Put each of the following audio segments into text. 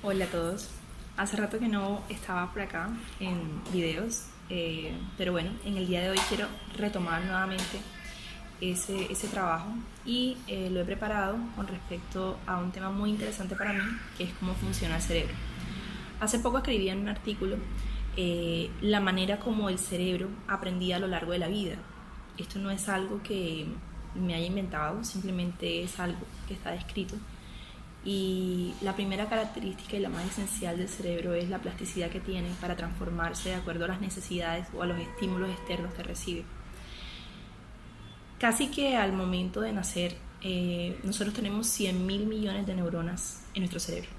Hola a todos. Hace rato que no estaba por acá en videos, pero bueno, en el día de hoy quiero retomar nuevamente ese trabajo y lo he preparado con respecto a un tema muy interesante para mí, que es cómo funciona el cerebro. Hace poco escribí en un artículo la manera como el cerebro aprendía a lo largo de la vida. Esto no es algo que me haya inventado, simplemente es algo que está descrito. Y la primera característica y la más esencial del cerebro es la plasticidad que tiene para transformarse de acuerdo a las necesidades o a los estímulos externos que recibe. Casi que al momento de nacer, nosotros tenemos 100.000 millones de neuronas en nuestro cerebro.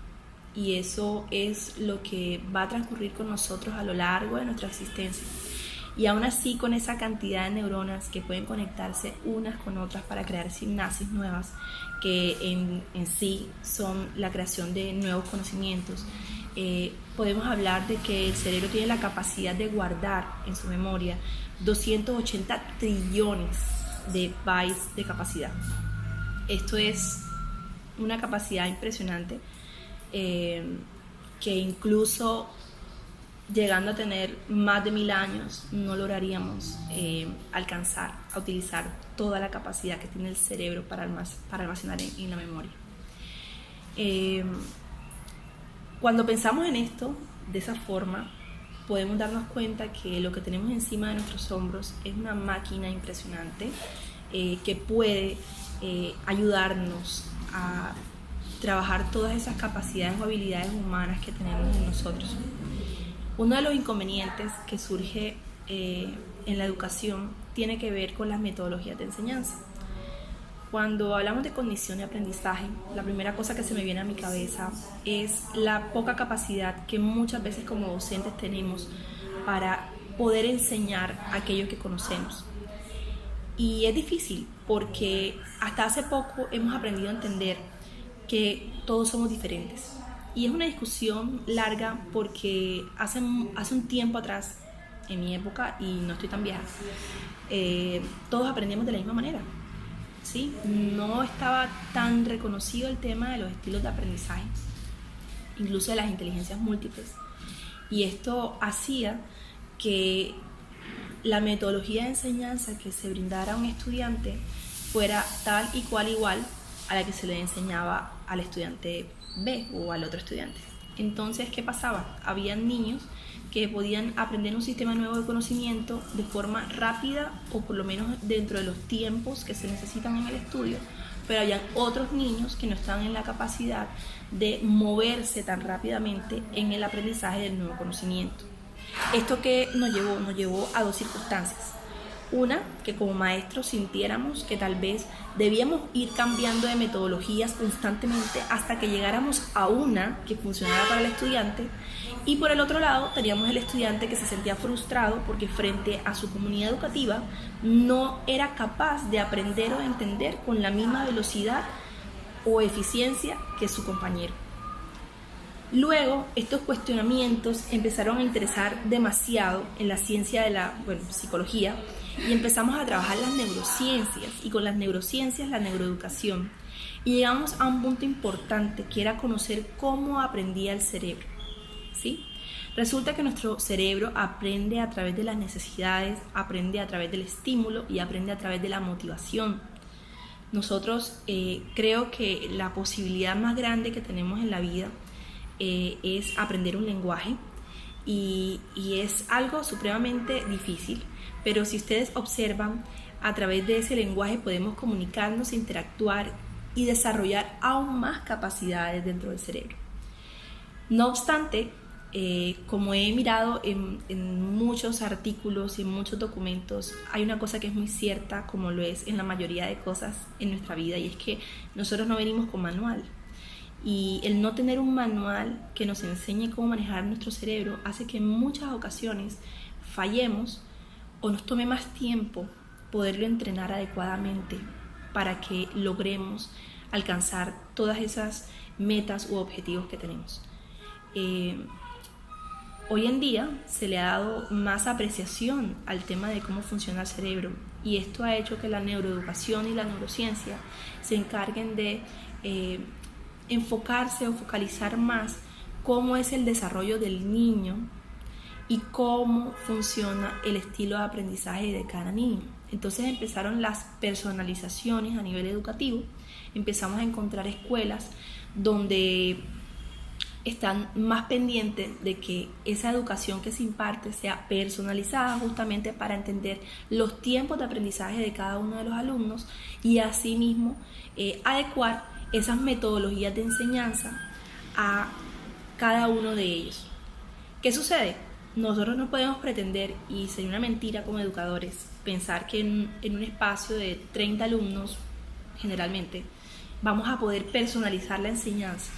Y eso es lo que va a transcurrir con nosotros a lo largo de nuestra existencia. Y aún así, con esa cantidad de neuronas que pueden conectarse unas con otras para crear sinapsis nuevas, que en sí son la creación de nuevos conocimientos, podemos hablar de que el cerebro tiene la capacidad de guardar en su memoria 280 trillones de bytes de capacidad. Esto es una capacidad impresionante, que incluso llegando a tener más de 1000 años no lograríamos alcanzar a utilizar toda la capacidad que tiene el cerebro para almacenar en la memoria. Cuando pensamos en esto de esa forma, podemos darnos cuenta que lo que tenemos encima de nuestros hombros es una máquina impresionante, que puede ayudarnos a trabajar todas esas capacidades o habilidades humanas que tenemos en nosotros. Uno de los inconvenientes que surge en la educación tiene que ver con las metodologías de enseñanza. Cuando hablamos de cognición y aprendizaje, la primera cosa que se me viene a mi cabeza es la poca capacidad que muchas veces como docentes tenemos para poder enseñar aquello que conocemos. Y es difícil porque hasta hace poco hemos aprendido a entender que todos somos diferentes. Y es una discusión larga porque hace un tiempo atrás, en mi época, y no estoy tan vieja, todos aprendíamos de la misma manera, ¿sí? No estaba tan reconocido el tema de los estilos de aprendizaje, incluso de las inteligencias múltiples. Y esto hacía que la metodología de enseñanza que se brindara a un estudiante fuera tal y cual igual a la que se le enseñaba al estudiante B o al otro estudiante. Entonces, ¿qué pasaba? Habían niños que podían aprender un sistema nuevo de conocimiento de forma rápida o por lo menos dentro de los tiempos que se necesitan en el estudio, pero habían otros niños que no estaban en la capacidad de moverse tan rápidamente en el aprendizaje del nuevo conocimiento. ¿Esto qué nos llevó? Nos llevó a dos circunstancias. Una, que como maestros sintiéramos que tal vez debíamos ir cambiando de metodologías constantemente hasta que llegáramos a una que funcionara para el estudiante. Y por el otro lado, teníamos el estudiante que se sentía frustrado porque frente a su comunidad educativa no era capaz de aprender o de entender con la misma velocidad o eficiencia que su compañero. Luego, estos cuestionamientos empezaron a interesar demasiado en la ciencia de la psicología, y empezamos a trabajar las neurociencias, y con las neurociencias la neuroeducación, y llegamos a un punto importante que era conocer cómo aprendía el cerebro, ¿sí? Resulta que nuestro cerebro aprende a través de las necesidades, aprende a través del estímulo y aprende a través de la motivación. Nosotros creo que la posibilidad más grande que tenemos en la vida es aprender un lenguaje, y es algo supremamente difícil, pero si ustedes observan, a través de ese lenguaje podemos comunicarnos, interactuar y desarrollar aún más capacidades dentro del cerebro. No obstante, como he mirado en muchos artículos y en muchos documentos, hay una cosa que es muy cierta, como lo es en la mayoría de cosas en nuestra vida, y es que nosotros no venimos con manual. Y el no tener un manual que nos enseñe cómo manejar nuestro cerebro hace que en muchas ocasiones fallemos o nos tome más tiempo poderlo entrenar adecuadamente para que logremos alcanzar todas esas metas u objetivos que tenemos. Hoy en día se le ha dado más apreciación al tema de cómo funciona el cerebro, y esto ha hecho que la neuroeducación y la neurociencia se encarguen de enfocarse o focalizar más cómo es el desarrollo del niño y cómo funciona el estilo de aprendizaje de cada niño. Entonces empezaron las personalizaciones a nivel educativo, empezamos a encontrar escuelas donde están más pendientes de que esa educación que se imparte sea personalizada justamente para entender los tiempos de aprendizaje de cada uno de los alumnos y asimismo adecuar esas metodologías de enseñanza a cada uno de ellos. ¿Qué sucede? Nosotros no podemos pretender, y sería una mentira como educadores, pensar que en un espacio de 30 alumnos, generalmente, vamos a poder personalizar la enseñanza,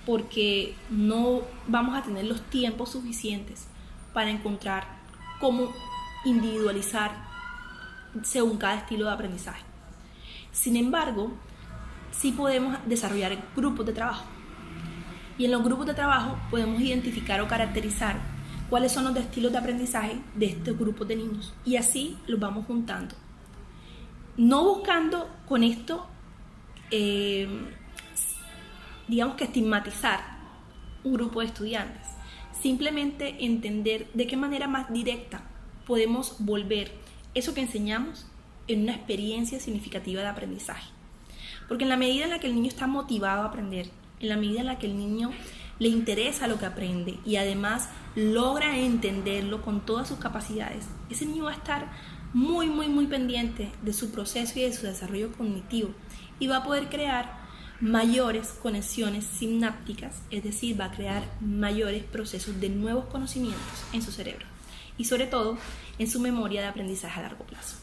porque no vamos a tener los tiempos suficientes para encontrar cómo individualizar según cada estilo de aprendizaje. Sin embargo, sí podemos desarrollar grupos de trabajo. Y en los grupos de trabajo podemos identificar o caracterizar cuáles son los estilos de aprendizaje de estos grupos de niños. Y así los vamos juntando. No buscando con esto digamos que estigmatizar un grupo de estudiantes, simplemente entender de qué manera más directa podemos volver eso que enseñamos en una experiencia significativa de aprendizaje. Porque en la medida en la que el niño está motivado a aprender, en la medida en la que el niño le interesa lo que aprende y además logra entenderlo con todas sus capacidades, ese niño va a estar muy pendiente de su proceso y de su desarrollo cognitivo y va a poder crear mayores conexiones sinápticas, es decir, va a crear mayores procesos de nuevos conocimientos en su cerebro y sobre todo en su memoria de aprendizaje a largo plazo.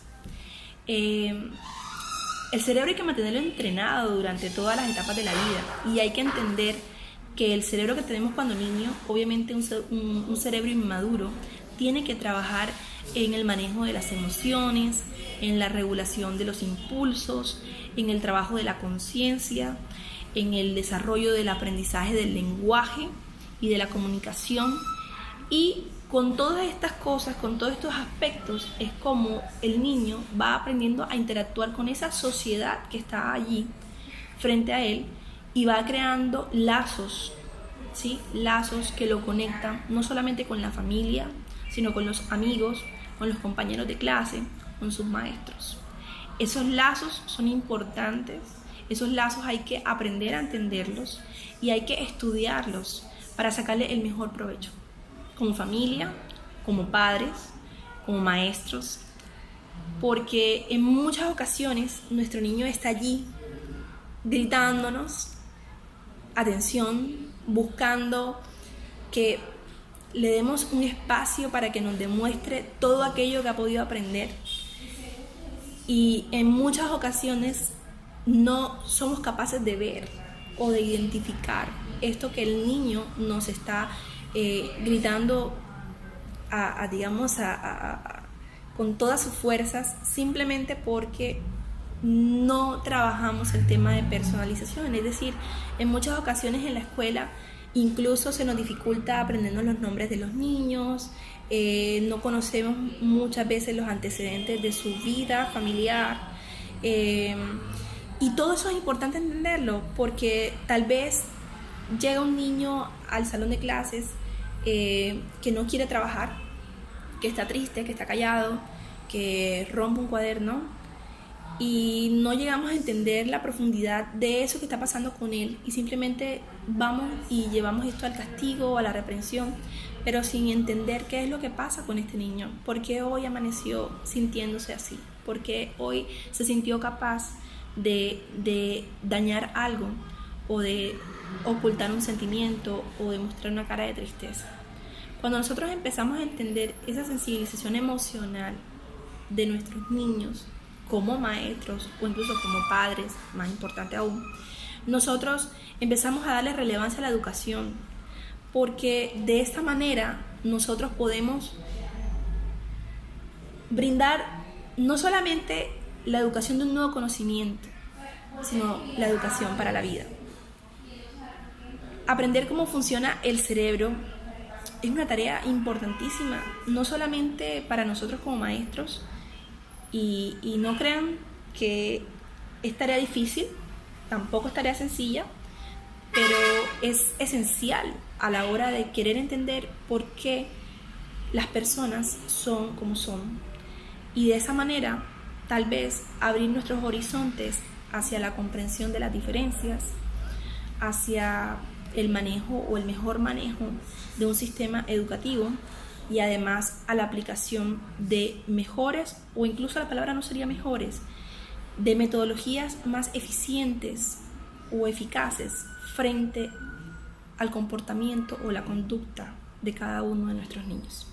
El cerebro hay que mantenerlo entrenado durante todas las etapas de la vida y hay que entender que el cerebro que tenemos cuando niño, obviamente un cerebro inmaduro, tiene que trabajar en el manejo de las emociones, en la regulación de los impulsos, en el trabajo de la conciencia, en el desarrollo del aprendizaje del lenguaje y de la comunicación. Y con todas estas cosas, con todos estos aspectos, es como el niño va aprendiendo a interactuar con esa sociedad que está allí frente a él y va creando lazos, ¿sí? Lazos que lo conectan no solamente con la familia, sino con los amigos, con los compañeros de clase, con sus maestros. Esos lazos son importantes, esos lazos hay que aprender a entenderlos y hay que estudiarlos para sacarle el mejor provecho, como familia, como padres, como maestros, porque en muchas ocasiones nuestro niño está allí gritándonos atención, buscando que le demos un espacio para que nos demuestre todo aquello que ha podido aprender. Y en muchas ocasiones no somos capaces de ver o de identificar esto que el niño nos está gritando con todas sus fuerzas, simplemente porque no trabajamos el tema de personalización. Es decir, en muchas ocasiones en la escuela incluso se nos dificulta aprendernos los nombres de los niños, no conocemos muchas veces los antecedentes de su vida familiar, y todo eso es importante entenderlo, porque tal vez llega un niño al salón de clases que no quiere trabajar, que está triste, que está callado, que rompe un cuaderno, y no llegamos a entender la profundidad de eso que está pasando con él y simplemente vamos y llevamos esto al castigo o a la reprensión, pero sin entender qué es lo que pasa con este niño, por qué hoy amaneció sintiéndose así, por qué hoy se sintió capaz de dañar algo o de ocultar un sentimiento o de mostrar una cara de tristeza. Cuando nosotros empezamos a entender esa sensibilización emocional de nuestros niños como maestros o incluso como padres, más importante aún, nosotros empezamos a darle relevancia a la educación, porque de esta manera nosotros podemos brindar no solamente la educación de un nuevo conocimiento, sino la educación para la vida. Aprender cómo funciona el cerebro es una tarea importantísima, no solamente para nosotros como maestros, y no crean que es tarea difícil, tampoco es tarea sencilla, pero es esencial a la hora de querer entender por qué las personas son como son, y de esa manera tal vez abrir nuestros horizontes hacia la comprensión de las diferencias, hacia el manejo o el mejor manejo de un sistema educativo, y además a la aplicación de mejores, o incluso la palabra no sería mejores, de metodologías más eficientes o eficaces frente al comportamiento o la conducta de cada uno de nuestros niños.